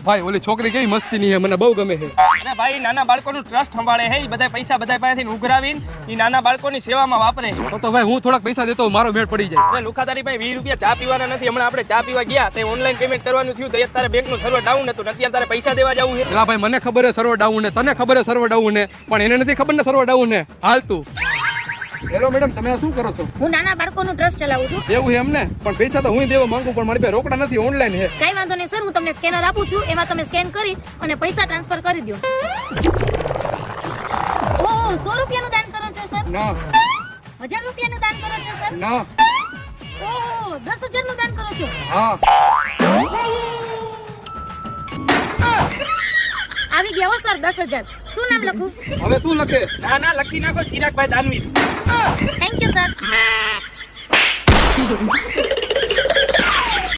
ભાઈ ઓલી છોકરી કેવી મસ્તીની છે, મને બહુ ગમે છે. અને ભાઈ નાના બાળકોનું ટ્રસ્ટ સંભાળે છે, ઈ બધા પૈસા બધા પાસેથી ઉઘરાવીને ઈ નાના બાળકોની સેવામાં વાપરે છે. તો ભાઈ હું થોડાક પૈસા દેતો મારો મેળ પડી જાય. અને લુખાતારી ભાઈ 20 રૂપિયા ચા પીવાના નથી. હમણાં આપણે ચા પીવા ગયા તે ઓનલાઈન પેમેન્ટ કરવાનું થયું તો તારે બેંકનું સર્વર ડાઉન હતું, અત્યારે તારે પૈસા દેવા જવું છે. એલા ભાઈ મને ખબર છે સર્વર ડાઉન ને, તને ખબર છે સર્વર ડાઉન ને, પણ એને નથી ખબર ને સર્વર ડાઉન ને. હાલ તું. હેલો મેડમ, તમે આ શું કરો છો? હું નાના બાળકોનું ટ્રસ્ટ ચલાવું છું. એવું છે એમને? પણ પૈસા તો હું દેવા માંગુ, પણ મારી પાસે રોકડા નથી, ઓનલાઈન છે. કઈ વાંધો નહીં સર, હું તમને સ્કેનર આપું છું, એમાં તમે સ્કેન કરી અને પૈસા ટ્રાન્સફર કરી દો. ઓહ, 100 રૂપિયાનું દાન કરો છો સર? ના 1000 રૂપિયાનું દાન કરો છો સર? ના. ઓહ, 10,000 નું દાન કરો છો? હા. આવી ગયા હો સર 10,000. શું નામ લખું? હવે શું લખે? ના ના લખી નાખો ચિરાગભાઈ દાનવીર. Thank you sir.